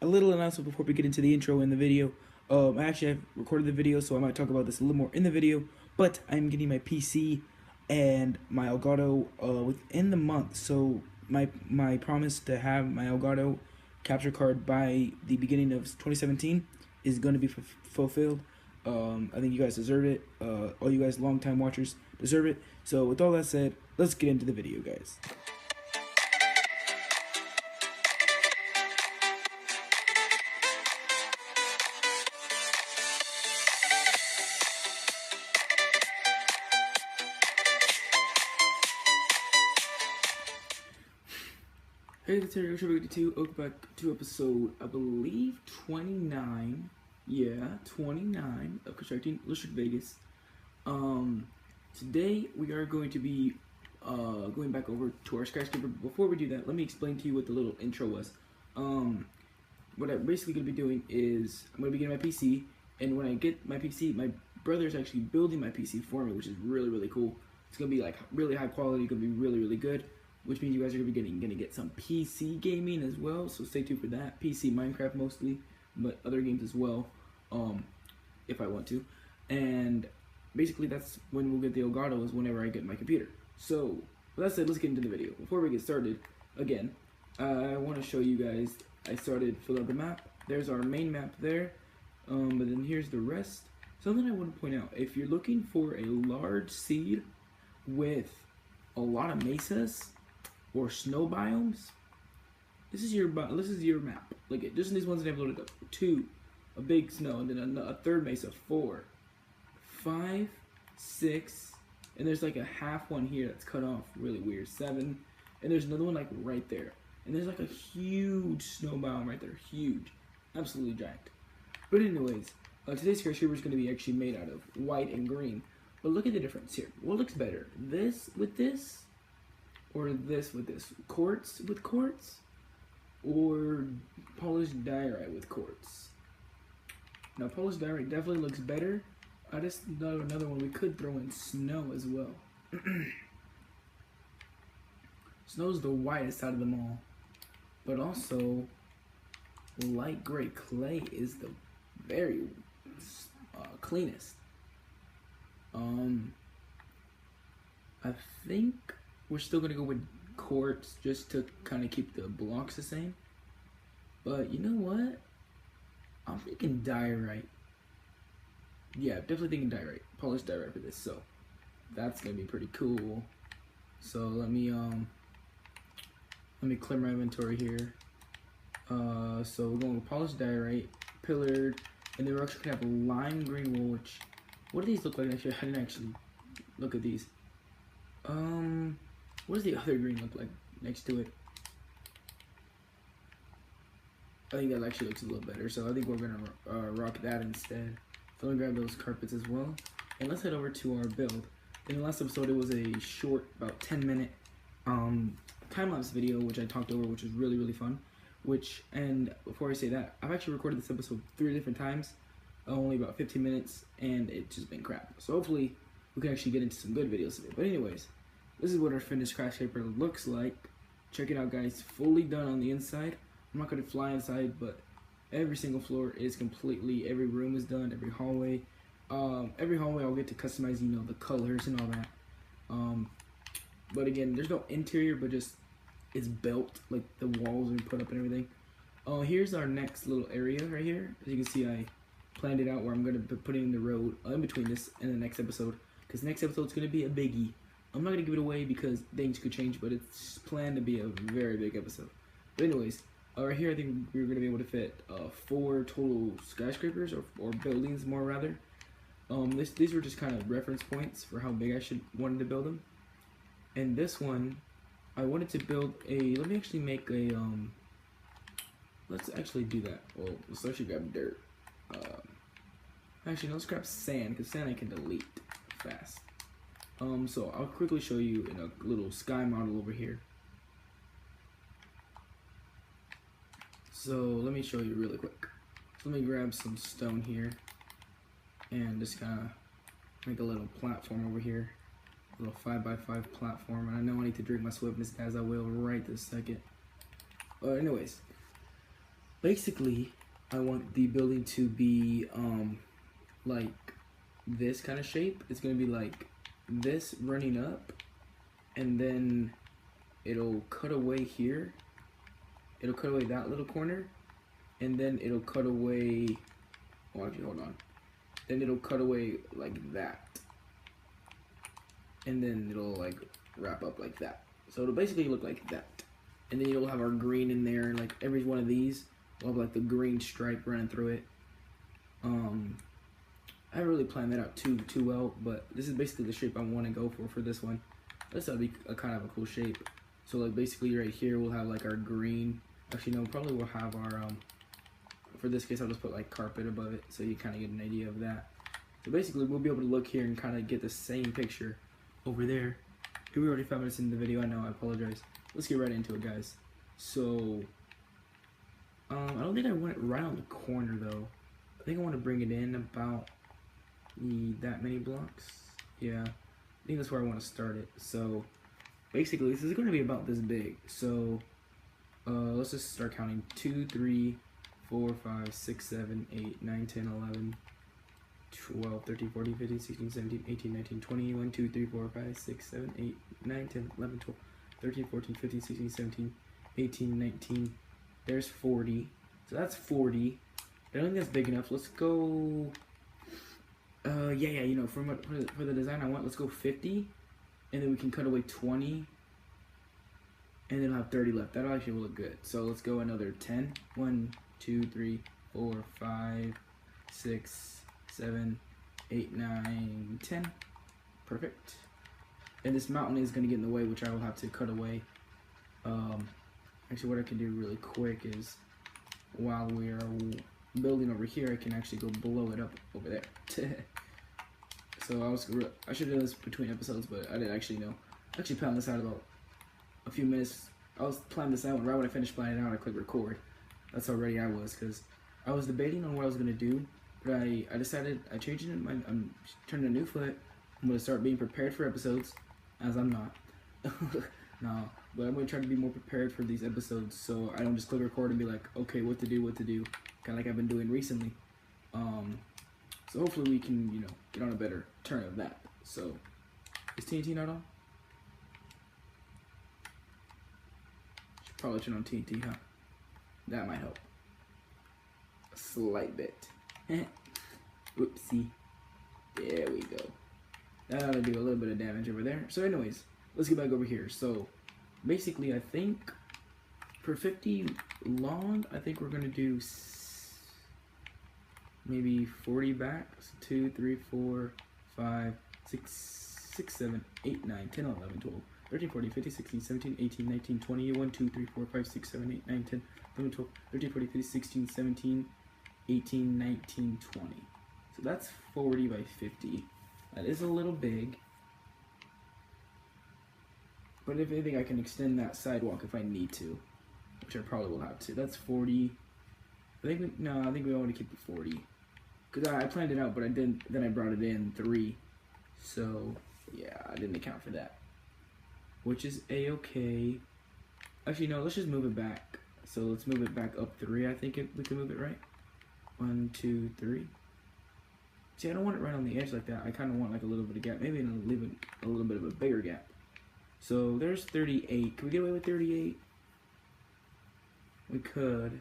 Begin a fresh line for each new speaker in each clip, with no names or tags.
a little announcement before we get into the intro and the video. Actually, I've recorded the video, so I might talk about this a little more in the video. But I'm getting my PC and my Elgato within the month. So my promise to have my Elgato capture card by the beginning of 2017 is going to be fulfilled. I think you guys deserve it. All you guys long-time watchers deserve it. So with all that said, let's get into the video, guys. Hey, it's Terry, welcome back to episode, I believe, 29. Yeah, 29 of Constructing Lassured Vegas. Today we are going to be going back over to our skyscraper. Before we do that, let me explain to you what the little intro was. What I'm basically going to be doing is I'm going to be getting my PC, and when I get my PC, my brother's actually building my PC for me, which is really, really cool. It's going to be like really high quality, going to be really, really good. Which means you guys are gonna get some PC gaming as well, so stay tuned for that. PC Minecraft mostly, but other games as well, if I want to. And basically that's when we'll get the Elgato, is whenever I get my computer. So with that said, let's get into the video. Before we get started, again, I want to show you guys. I started filling out the map. There's our main map there, but then here's the rest. Something I want to point out: if you're looking for a large seed with a lot of mesas or snow biomes, this is your map. Look at just these ones that I've loaded up. 2, a big snow, and then a third mesa. 4, 5, 6, and there's like a half one here that's cut off. Really weird. 7, and there's another one like right there. And there's like a huge snow biome right there. Huge, absolutely giant. But anyways, today's skyscraper is going to be actually made out of white and green. But look at the difference here. What looks better? This with this? Or this with this? Quartz with quartz? Or polished diorite with quartz? Now polished diorite definitely looks better. I just thought of another one. We could throw in snow as well. Snow's the whitest out of them all. But also, light gray clay is the very cleanest. I think we're still gonna go with quartz just to kind of keep the blocks the same. But you know what? I'm thinking diorite. Yeah, definitely thinking diorite. Polished diorite for this. So that's gonna be pretty cool. So let me clear my inventory here. So we're going with polished diorite, pillared, and then we're actually gonna have a lime green wool. Which, what do these look like? Actually, I didn't actually look at these. What does the other green look like next to it? I think that actually looks a little better, so I think we're gonna rock that instead. So let me grab those carpets as well, and let's head over to our build. In the last episode, it was a short, about 10-minute time-lapse video, which I talked over, which was really, really fun. And before I say that, I've actually recorded this episode 3 different times, only about 15 minutes, and it's just been crap. So hopefully we can actually get into some good videos today. But anyways, this is what our finished skyscraper looks like. Check it out, guys. Fully done on the inside. I'm not going to fly inside, but every single floor is completely, every room is done, every hallway. Every hallway I'll get to customize, you know, the colors and all that. But again, there's no interior, but just it's built, like the walls are put up and everything. Here's our next little area right here. As you can see, I planned it out where I'm going to be putting the road in between this and the next episode, because the next episode is going to be a biggie. I'm not going to give it away because things could change, but it's planned to be a very big episode. But anyways, right here I think we're going to be able to fit 4 total skyscrapers, or buildings more rather. These were just kind of reference points for how big I wanted to build them. And this one, I wanted to build a, let me actually make a, let's actually do that. Well, let's actually grab dirt. Actually, no, let's grab sand, because sand I can delete fast. So I'll quickly show you in a little sky model over here. So let me show you really quick. So let me grab some stone here and just kind of make a little platform over here. A little 5x5 platform. And I know I need to drink my swiftness, as I will right this second. Anyways, basically, I want the building to be like this kind of shape. It's gonna be like this running up, and then it'll cut away here. It'll cut away that little corner, and then it'll cut away. Oh, actually, hold on. Then it'll cut away like that, and then it'll like wrap up like that. So it'll basically look like that, and then you'll have our green in there, and like every one of these will have like the green stripe running through it. I haven't really planned that out too well, but this is basically the shape I want to go for this one. This will be a kind of a cool shape. So like basically right here we'll have like our green. Actually no, probably we'll have our for this case I'll just put like carpet above it so you kind of get an idea of that. So basically we'll be able to look here and kind of get the same picture over there. Here we already 5 minutes into the video. I know, I apologize. Let's get right into it, guys. So I don't think I want it right on the corner though. I think I want to bring it in about that many blocks. Yeah, I think that's where I want to start it. So basically this is going to be about this big. So let's just start counting. 2, 3, 4, 5, 6, 7, 8, 9, 10, 11, 12, 13, 14, 15, 16, 17, 18, 19, 20, 1, 2, 3, 4, 5, 6, 7, 8, 9, 10, 11, 12, 13, 14, 15, 16, 17, 18, 19. There's 40. So that's 40. I don't think that's big enough. Let's go. Yeah, you know, for the design I want, let's go 50, and then we can cut away 20, and then I'll have 30 left. That'll actually look good. So let's go another 10. 1, 2, 3, 4, 5, 6, 7, 8, 9, 10. Perfect. And this mountain is going to get in the way, which I will have to cut away. Actually, what I can do really quick is, while we are building over here, I can actually go blow it up over there. So I should do this between episodes, but I didn't actually know. I actually planned this out about a few minutes. I was planning this out, and right when I finished planning it out, I clicked record. That's how ready I was, because I was debating on what I was going to do, but I decided, I changed it, I'm turning a new foot. I'm going to start being prepared for episodes, as I'm not. No, but I'm going to try to be more prepared for these episodes, so I don't just click record and be like, okay, what to do, kind of like I've been doing recently. So hopefully we can, you know, get on a better turn of that. So, is TNT not on? Should probably turn on TNT, huh? That might help. A slight bit. Whoopsie. There we go. That ought to do a little bit of damage over there. So anyways, let's get back over here. So, basically I think for 50 long, I think we're going to do maybe 40 back. So 2, 3, 4, 5, 6, 7, 8, 9, 10, 11, 12, 13, 14, 15, 16, 17, 18, 19, 20, 1, 2, 3, 4, 5, 6, 7, 8, 9, 10, 11, 12, 13, 14, 15, 16, 17, 18, 19, 20. So that's 40 by 50. That is a little big. But if anything, I can extend that sidewalk if I need to, which I probably will have to. That's 40. I think we want to keep it 40. Because I planned it out, but I didn't. Then I brought it in 3. So, yeah, I didn't account for that. Which is A-okay. Actually, no, let's just move it back. So let's move it back up 3. I think we can move it right. 1, 2, 3. See, I don't want it right on the edge like that. I kind of want like a little bit of gap. Maybe leave it a little bit of a bigger gap. So there's 38. Can we get away with 38? We could.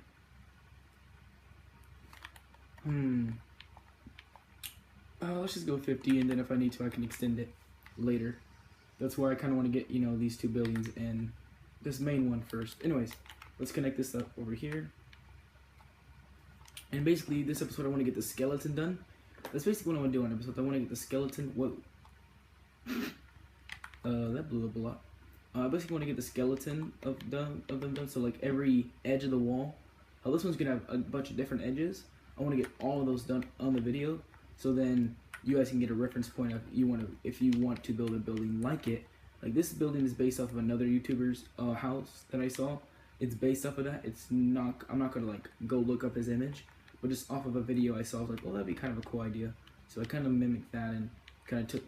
Let's just go 50, and then if I need to, I can extend it later. That's where I kind of want to get, you know, these two buildings and this main one first. Anyways, let's connect this up over here. And basically, this episode, I want to get the skeleton done. That's basically what I want to do on episodes. I want to get the skeleton. Whoa. That blew up a lot. I basically want to get the skeleton of them done. So like every edge of the wall. This one's gonna have a bunch of different edges. I want to get all of those done on the video, so then you guys can get a reference point of if you want to build a building like it. Like this building is based off of another YouTuber's house that I saw. It's based off of that. It's not. I'm not gonna like go look up his image, but just off of a video I saw, I was like, oh, that'd be kind of a cool idea. So I kind of mimicked that and kind of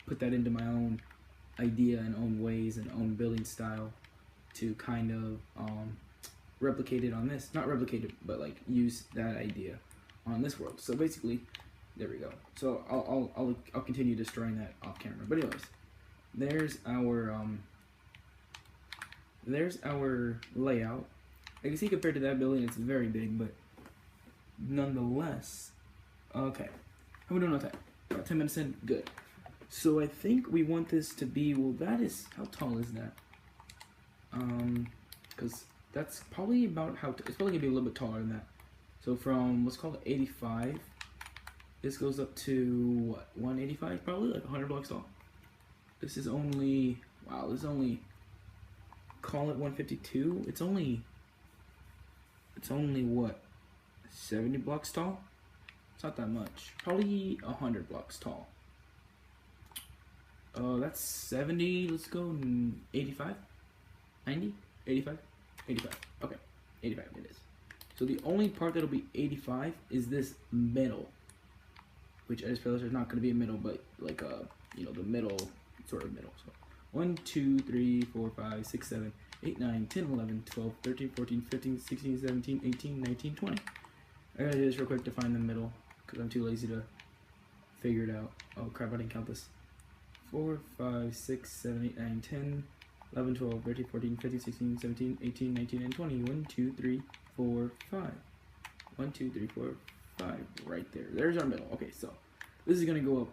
put that into my own idea and own ways and own building style to kind of replicate it on this. Not replicate it, but like use that idea on this world. So basically, there we go. So I'll continue destroying that off camera. But anyways, there's our layout. I can see compared to that building, it's very big, but nonetheless, okay. How are we doing on time? About 10 minutes in? Good. So I think we want this to be, well, that is, how tall is that? Because that's probably about how, it's probably going to be a little bit taller than that. So from, let's call it 85, this goes up to, what, 185? Probably like 100 blocks tall. This is only, wow, this is only, call it 152. It's only what, 70 blocks tall? It's not that much. Probably 100 blocks tall. That's 70. Let's go 85, 90, 85, 85. Okay, 85 it is. So the only part that'll be 85 is this middle, which I just realized there's not going to be a middle, but like you know, the middle, sort of middle. So 1, 2, 3, 4, 5, 6, 7, 8, 9, 10, 11, 12, 13, 14, 15, 16, 17, 18, 19, 20. I gotta do this real quick to find the middle, because I'm too lazy to figure it out. Oh crap, I didn't count this. 4, 5, 6, 7, 8, 9, 10, 11, 12, 13, 14, 15, 16, 17, 18, 19, and 20. 1, 2, 3, 4, 5. 1, 2, 3, 4, 5. Right there. There's our middle. Okay, so this is going to go up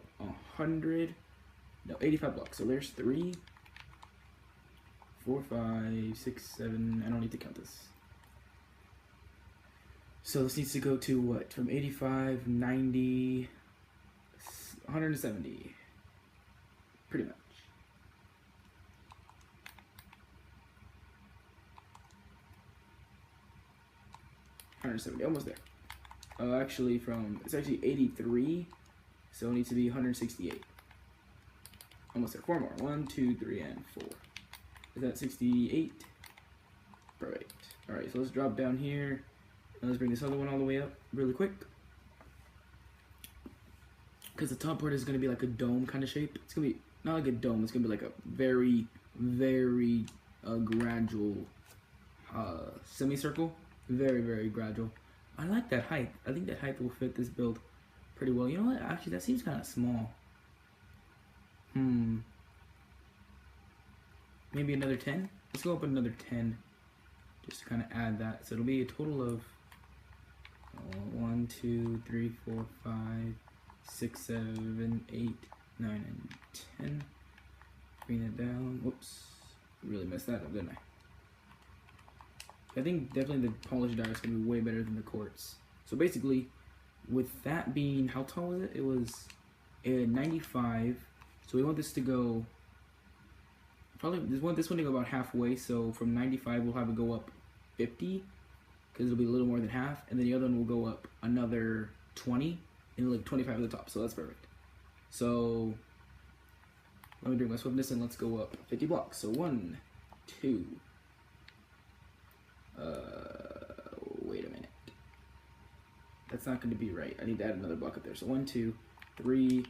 85 blocks. So there's 3, 4, 5, 6, 7. I don't need to count this. So this needs to go to what? From 85, 90, 170. Pretty much. Almost there. Actually, it's actually 83, so it needs to be 168. Almost there. 4 more. 1, 2, 3, and 4. Is that 68? Perfect. All right, so let's drop down here. And let's bring this other one all the way up really quick. Because the top part is going to be like a dome kind of shape. It's going to be not like a dome. It's going to be like a very, very gradual semicircle. Very, very gradual. I like that height. I think that height will fit this build pretty well. You know what? Actually, that seems kind of small. Maybe another 10? Let's go up another 10. Just to kind of add that. So it'll be a total of 1, 2, 3, 4, 5, 6, 7, 8, 9, and 10. Bring that down. Whoops. Really messed that up, didn't I? I think definitely the polished dye is going to be way better than the quartz. So basically, with that being, how tall was it? It was 95. So we want this to go, probably, this one to go about halfway. So from 95, we'll have it go up 50, because it'll be a little more than half. And then the other one will go up another 20, and like 25 at the top. So that's perfect. So let me drink my swiftness and let's go up 50 blocks. So 1, 2, wait a minute. That's not going to be right. I need to add another block up there. So 1, 2, 3,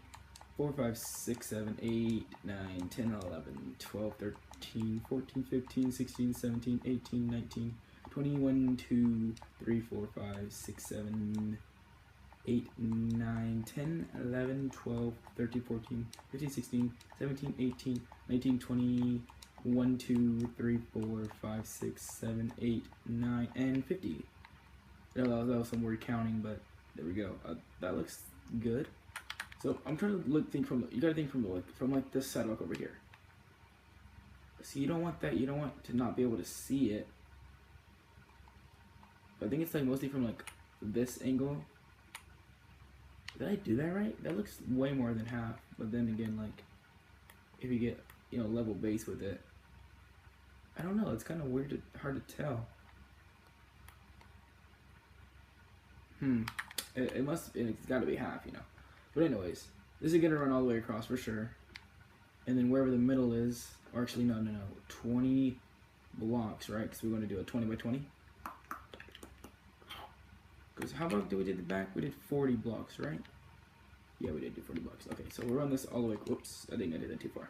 4, 5, 6, 7, 8, 9, 10, 11, 12, 13, 14, 15, 16, 17, 18, 19, 21, 2, 3, 4, 5, 6, 7, 8, 9, 10, 11, 12, 13, 14, 15, 16, 17, 18, 19, 20, 1, 2, 3, 4, 5, 6, 7, 8, 9, and 50. That was some weird counting, but there we go. That looks good. So I'm trying to think from, you gotta think from like this side, look over here. See, you don't want that. You don't want to not be able to see it. But I think it's like mostly from like this angle. Did I do that right? That looks way more than half. But then again, like if you get, you know, level base with it, I don't know. It's kind of weird, hard to tell. It's got to be half, you know. But anyways, this is gonna run all the way across for sure. And then wherever the middle is, or actually no, 20 blocks, right? Because we're going to do a 20 by 20. Because how about we did the back? We did 40 blocks, right? Yeah, we did do 40 blocks. Okay, so we'll run this all the way. Whoops, I think I did that too far.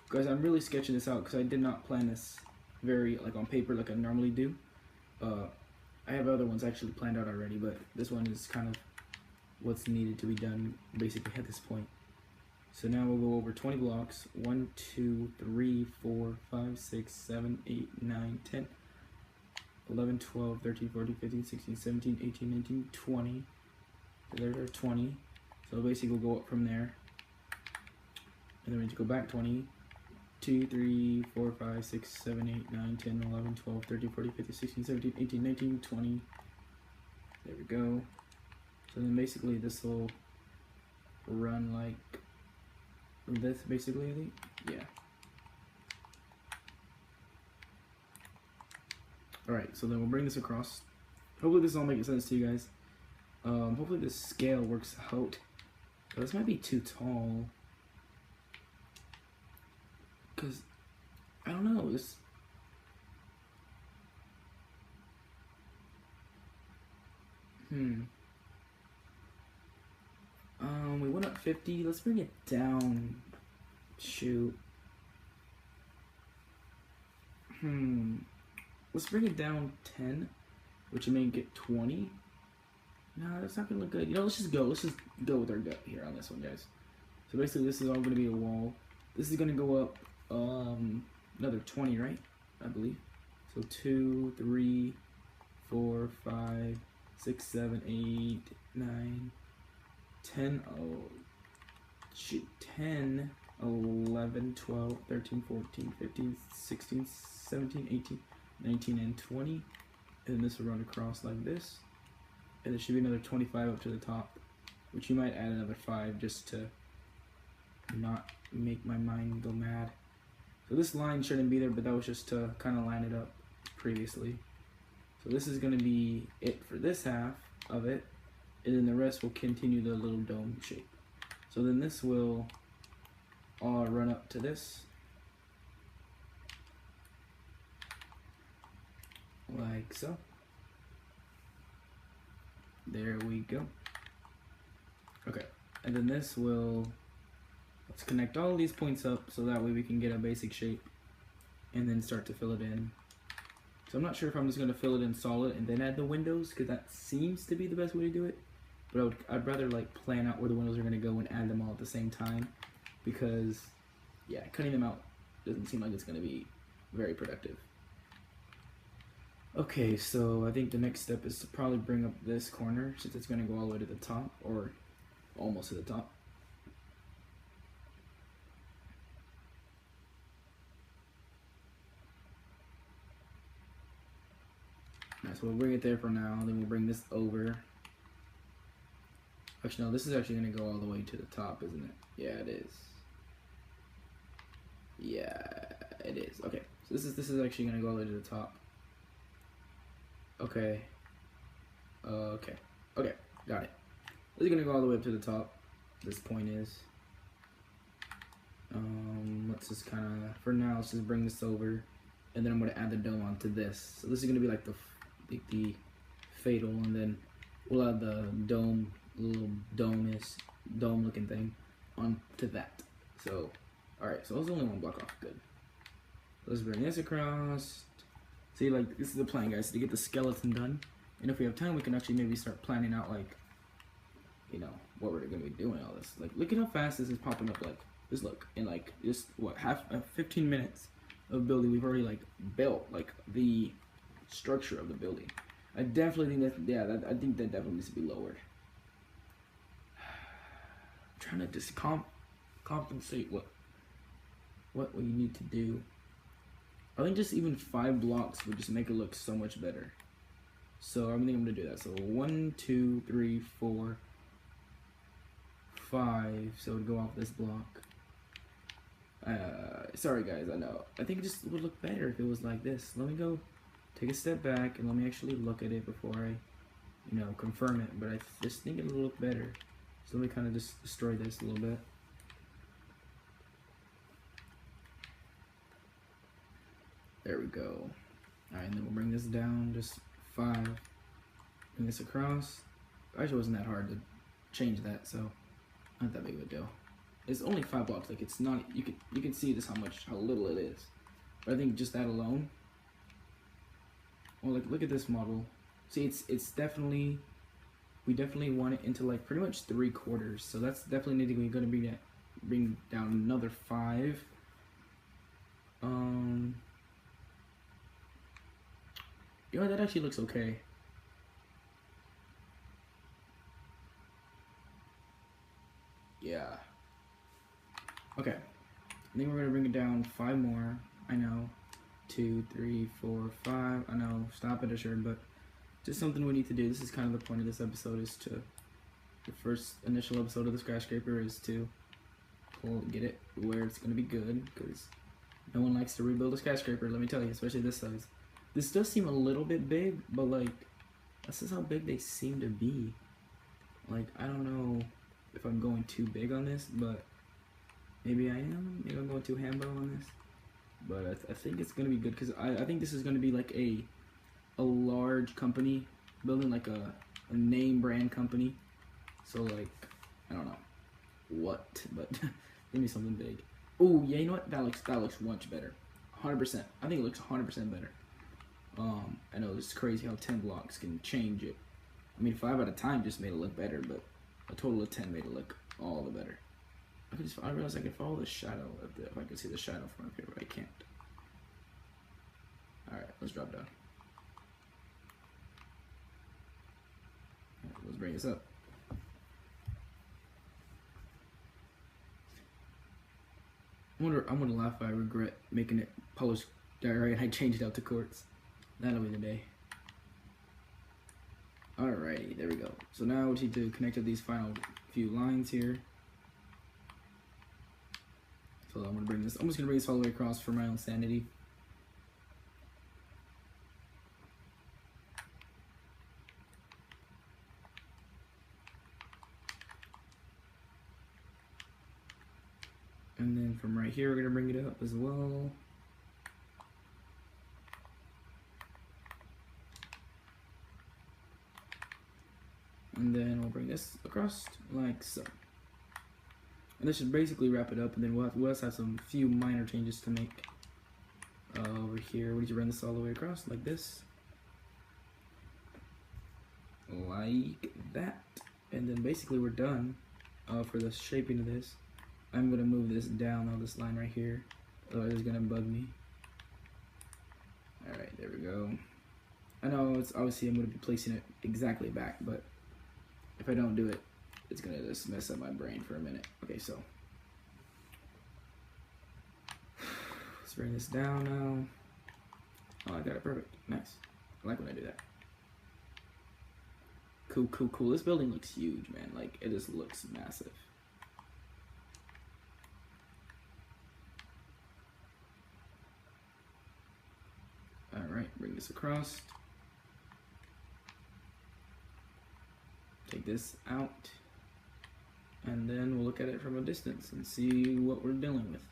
Guys, I'm really sketching this out because I did not plan this very like on paper like I normally do. I have other ones actually planned out already, but this one is kind of what's needed to be done basically at this point. So now we'll go over 20 blocks. 1, 2, 3, 4, 5, 6, 7, 8, 9, 10, 11, 12, 13, 14, 15, 16, 17, 18, 19, 20. So there are 20. So basically we'll go up from there. And then we need to go back 20. 2, 3, 4, 5, 6, 7, 8, 9, 10, 11, 12, 13, 14, 15, 16, 17, 18, 19, 20. There we go. So then basically this will run like this, basically, I think. Yeah. Alright, so then we'll bring this across. Hopefully this is all making sense to you guys. Hopefully this scale works out. This might be too tall. Because, I don't know, this... We went up 50, let's bring it down. Shoot. Let's bring it down 10, which would make it 20. No, that's not gonna look good. You know, let's just go with our gut here on this one, guys. So basically this is all gonna be a wall. This is gonna go up another 20, right? I believe. So 2, 3, 4, 5, 6, 7, 8, 9, 10, oh shoot, 10, 11, 12, 13, 14, 15, 16, 17, 18, 19, and 20. And this will run across like this. And there should be another 25 up to the top, which you might add another 5 just to not make my mind go mad. So this line shouldn't be there, but that was just to kind of line it up previously. So this is going to be it for this half of it, and then the rest will continue the little dome shape. So then this will all run up to this, like so. There we go. Okay, and then this will, let's connect all these points up so that way we can get a basic shape and then start to fill it in. So I'm not sure if I'm just going to fill it in solid and then add the windows, because that seems to be the best way to do it. But I'd rather like plan out where the windows are going to go and add them all at the same time, because yeah, cutting them out doesn't seem like it's going to be very productive. Okay, so I think the next step is to probably bring up this corner, since it's going to go all the way to the top, or almost to the top. Alright, so we'll bring it there for now, then we'll bring this over. Actually, no, this is actually going to go all the way to the top, isn't it? Yeah, it is. Yeah, it is. Okay, so this is actually going to go all the way to the top. Okay. Okay, got it. This is going to go all the way up to the top. This point is. Let's just kind of, for now, let's just bring this over. And then I'm going to add the dome onto this. So this is going to be like the fatal, and then we'll add the dome, little dome looking thing onto that. So, alright, so it was only one block off. Good. Let's bring this across. See, like, this is the plan, guys, to get the skeleton done. And if we have time, we can actually maybe start planning out, like, you know, what we're going to be doing all this. Like, look at how fast this is popping up. Like, just look. In, like, just, what, 15 minutes of building, we've already, like, built, like, the structure of the building. I definitely think that, yeah, I think that definitely needs to be lowered. I'm trying to just compensate what we need to do. I think just even 5 blocks would just make it look so much better. So I think I'm gonna do that. So 1, 2, 3, 4, 5. So it would go off this block. Sorry guys, I know. I think it just would look better if it was like this. Let me go take a step back and let me actually look at it before I, you know, confirm it. But I just think it'll look better. So let me kind of just destroy this a little bit. There we go. Alright, and then we'll bring this down, just 5. Bring this across. Actually, it wasn't that hard to change that, so not that big of a deal. It's only 5 blocks. Like, it's not. You can see just how little it is. But I think just that alone Well, like look at this model. See, it's definitely, we definitely want it into like pretty much 3/4. So that's definitely going to bring down another 5. You know, that actually looks okay. Yeah. Okay. I think we're gonna bring it down 5 more. I know. 2, 3, 4, 5. I know. Stop it, Lassured, but just something we need to do. This is kind of the point of this episode, is to, the first initial episode of the skyscraper is to get it where it's gonna be good, because no one likes to rebuild a skyscraper, let me tell you, especially this size. This does seem a little bit big, but like, this is how big they seem to be. Like, I don't know if I'm going too big on this, but maybe I am. Maybe I'm going too hambo on this. But I think it's gonna be good, because I think this is gonna be like a large company, building like a name brand company. So like, I don't know what, but give me something big. Oh yeah, you know what? That looks much better. 100%. I think it looks 100% better. I know it's crazy how 10 blocks can change it. I mean, 5 at a time just made it look better, but a total of 10 made it look all the better. I realized I could follow the shadow if I could see the shadow from up here, but I can't. Alright, let's drop down. Right, let's bring this up. I'm gonna laugh if I regret making it polished. Alright, I changed it out to quartz. That'll be the day. Alrighty, there we go. So now we need to connect up these final few lines here. So I'm just gonna bring this all the way across for my own sanity. And then from right here, we're gonna bring it up as well. And then we'll bring this across like so. And this should basically wrap it up, and then we'll also have some few minor changes to make over here. We need to run this all the way across like this. Like that. And then basically we're done for the shaping of this. I'm gonna move this down on this line right here, otherwise it's gonna bug me. Alright, there we go. I know it's obviously I'm gonna be placing it exactly back, but if I don't do it, it's gonna just mess up my brain for a minute. Okay, so let's bring this down now. Oh, I got it perfect. Nice. I like when I do that. Cool, cool, cool. This building looks huge, man. Like, it just looks massive. Alright, bring this across. Take this out. And then we'll look at it from a distance and see what we're dealing with.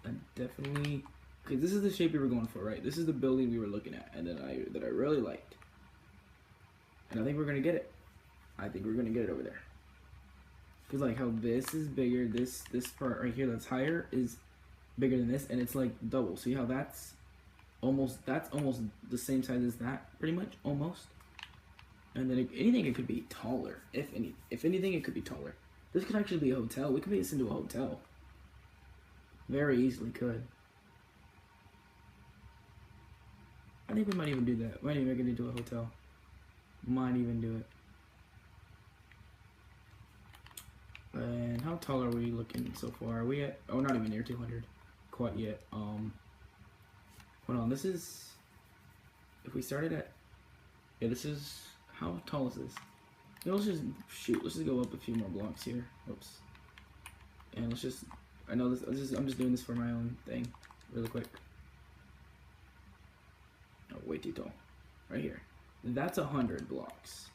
And definitely, okay, this is the shape we were going for, right? This is the building we were looking at, and that I really liked. And I think we're gonna get it. I think we're gonna get it over there. Cause like how this is bigger, this part right here that's higher is bigger than this, and it's like double. See how that's almost the same size as that, pretty much, almost. And then if anything, it could be taller. If anything, it could be taller. This could actually be a hotel. We could make this into a hotel. Very easily could. I think we might even do that. Might even make it into a hotel. Might even do it. And how tall are we looking so far? Are we at? Oh, not even near 200. Quite yet. Hold on. This is. If we started at. Yeah, this is. How tall is this? Yeah, let's just shoot. Let's just go up a few more blocks here. Oops. And let's just. I know this. I'm just doing this for my own thing, really quick. Oh, way too tall. Right here. That's 100 blocks.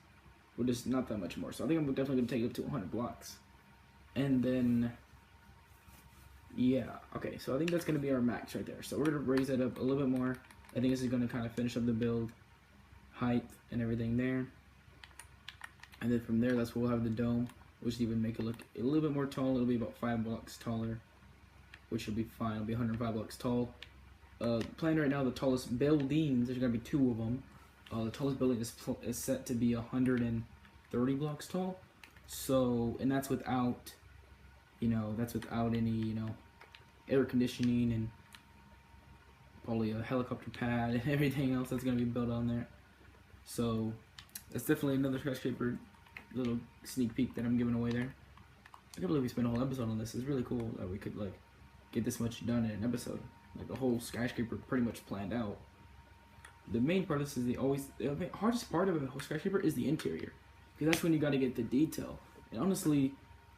We're just not that much more. So I think I'm definitely gonna take it up to 100 blocks. And then, yeah. Okay. So I think that's gonna be our max right there. So we're gonna raise that up a little bit more. I think this is gonna kind of finish up the build, height and everything there. And then from there, that's where we'll have the dome, which even make it look a little bit more tall. It'll be about 5 blocks taller, which will be fine. It'll be 105 blocks tall. Planned right now, the tallest buildings, there's gonna be 2 of them. The tallest building is set to be 130 blocks tall. So, and that's without, that's without any, air conditioning and probably a helicopter pad and everything else that's gonna be built on there. So, that's definitely another skyscraper little sneak peek that I'm giving away there. I can't believe we spent a whole episode on this. It's really cool that we could like get this much done in an episode. Like the whole skyscraper pretty much planned out. The main part of this is the hardest part of a whole skyscraper is the interior, because that's when you got to get the detail. And honestly,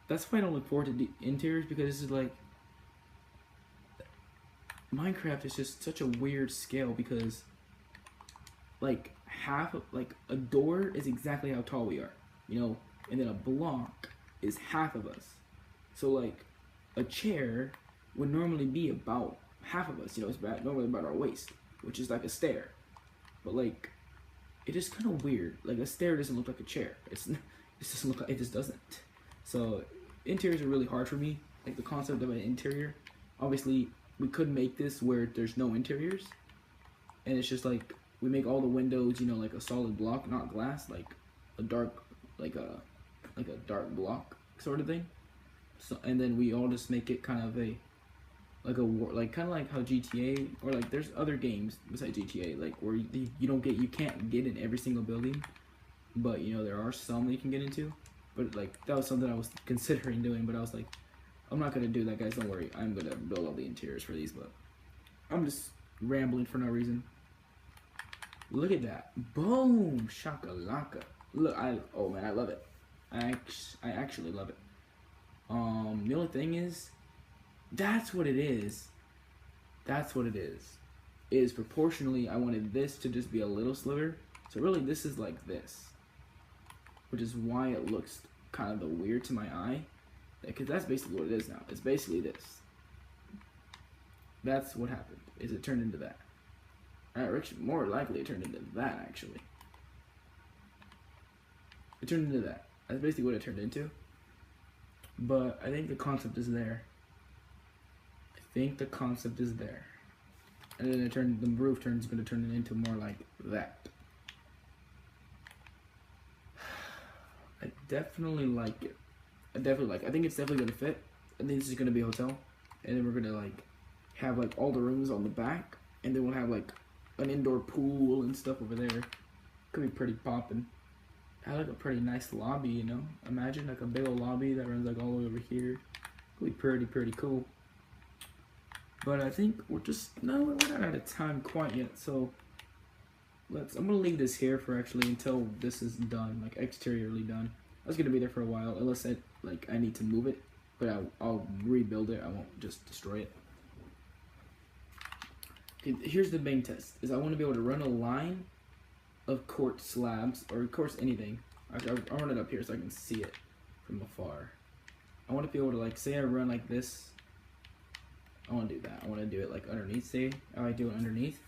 that's why I don't look forward to the interiors, because this is like Minecraft is just such a weird scale, because like a door is exactly how tall we are, and then a block is half of us. So like a chair would normally be about half of us, it's normally about our waist, which is like a stair. But like, it is kind of weird. Like a stair doesn't look like a chair. It just doesn't. So interiors are really hard for me. Like the concept of an interior. Obviously, we could make this where there's no interiors, and it's just like we make all the windows, like a solid block, not glass, like a dark, like a dark block sort of thing. So, and then we all just make it kind of kind of like how GTA, or like there's other games besides GTA, like where you can't get in every single building, but there are some that you can get into. But like that was something I was considering doing, but I was like, I'm not gonna do that, guys. Don't worry, I'm gonna build all the interiors for these. But I'm just rambling for no reason. Look at that, boom, shakalaka. Look, oh man, I love it. I actually love it. The only thing is, that's what it is. That's what it is proportionally, I wanted this to just be a little sliver. So really, this is like this, which is why it looks kind of weird to my eye. Because that's basically what it is now. It's basically this. That's what happened. Is it turned into that? More likely, it turned into that actually. It turned into that. That's basically what it turned into. But I think the concept is there. And then the roof is going to turn it into more like that. I definitely like it. I think it's definitely going to fit. I think this is going to be a hotel. And then we're going to like have like all the rooms on the back. And then we'll have like an indoor pool and stuff over there. Could be pretty poppin'. I like a pretty nice lobby, Imagine like a big old lobby that runs like all the way over here. Could be pretty cool. But I think we're not out of time quite yet, so I'm gonna leave this here for until this is done, like exteriorly done. I was gonna be there for a while, unless I need to move it, but I'll rebuild it. I won't just destroy it. Okay, here's the main test: I want to be able to run a line of quartz slabs, or of course anything. I'll run it up here so I can see it from afar. I want to be able to say I run like this. I want to do that. I want to do it like underneath. See how I do it underneath?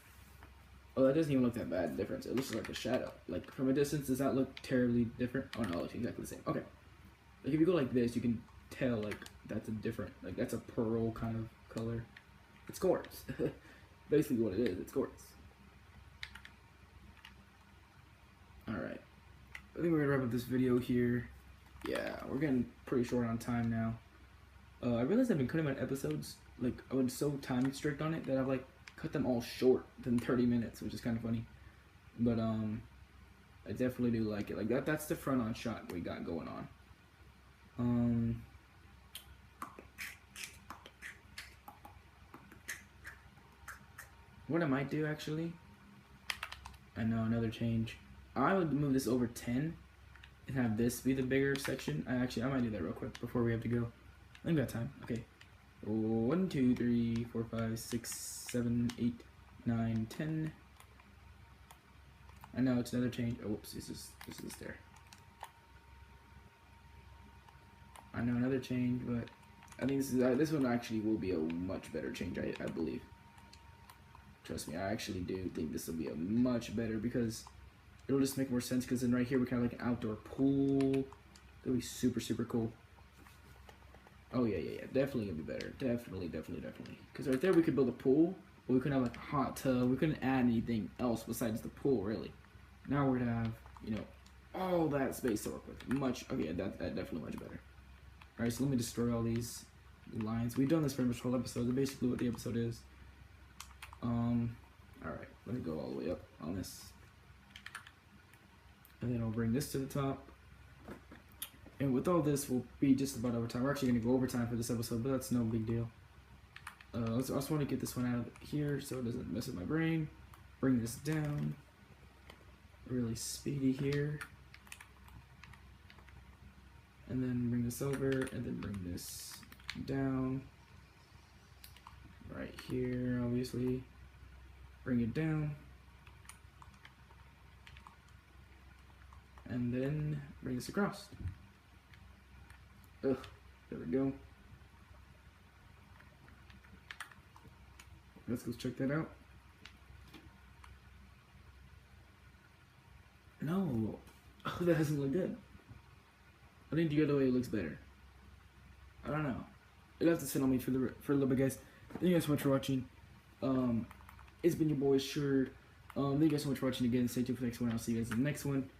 Oh, that doesn't even look that bad difference. It looks like a shadow. Like from a distance, does that look terribly different? Oh no, it looks exactly the same. Okay. Like if you go like this, you can tell like that's a different, that's a pearl kind of color. It's quartz. Basically what it is, it's quartz. Alright. I think we're gonna wrap up this video here. Yeah, we're getting pretty short on time now. I realized I've been cutting my episodes, I was so time strict on it that I've cut them all short than 30 minutes, which is kind of funny. But I definitely do like it. That's the front on shot we got going on. What I might do actually, I know another change. I would move this over 10 and have this be the bigger section. I might do that real quick before we have to go. I think we got time. Okay. 1, 2, 3, 4, 5, 6, 7, 8, 9, 10. I know it's another change. Oh, whoops, this is the stair. I know another change, but I think this one actually will be a much better change. I believe. Trust me, I actually do think this will be a much better, because it'll just make more sense. Because then right here we kind of like an outdoor pool. It'll be super cool. Oh yeah, definitely gonna be better. Definitely. Because right there we could build a pool, but we couldn't have like a hot tub. We couldn't add anything else besides the pool, really. Now we're gonna have, you know, all that space to work with. Okay, that definitely much better. All right, so let me destroy all these lines. We've done this pretty much the whole episode. That's basically what the episode is. All right, let me go all the way up on this, and then I'll bring this to the top. And with all this, we'll be just about over time. We're actually gonna go overtime for this episode, but that's no big deal. I also want to get this one out of here so it doesn't mess with my brain. Bring this down. Really speedy here. And then bring this over, and then bring this down. Right here, obviously. Bring it down. And then bring this across. Ugh, there we go. Let's go check that out. No, oh, that doesn't look good. I think the other way looks better. I don't know. You'll have to sit on me for a little bit, guys. Thank you guys so much for watching. It's been your boy Lassured. Thank you guys so much for watching again. Stay tuned for the next one. I'll see you guys in the next one.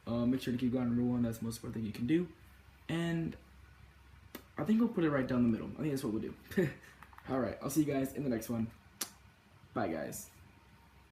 Make sure to keep going. Number one, that's the most important thing you can do. And I think we'll put it right down the middle. I think that's what we'll do. Alright, I'll see you guys in the next one. Bye, guys.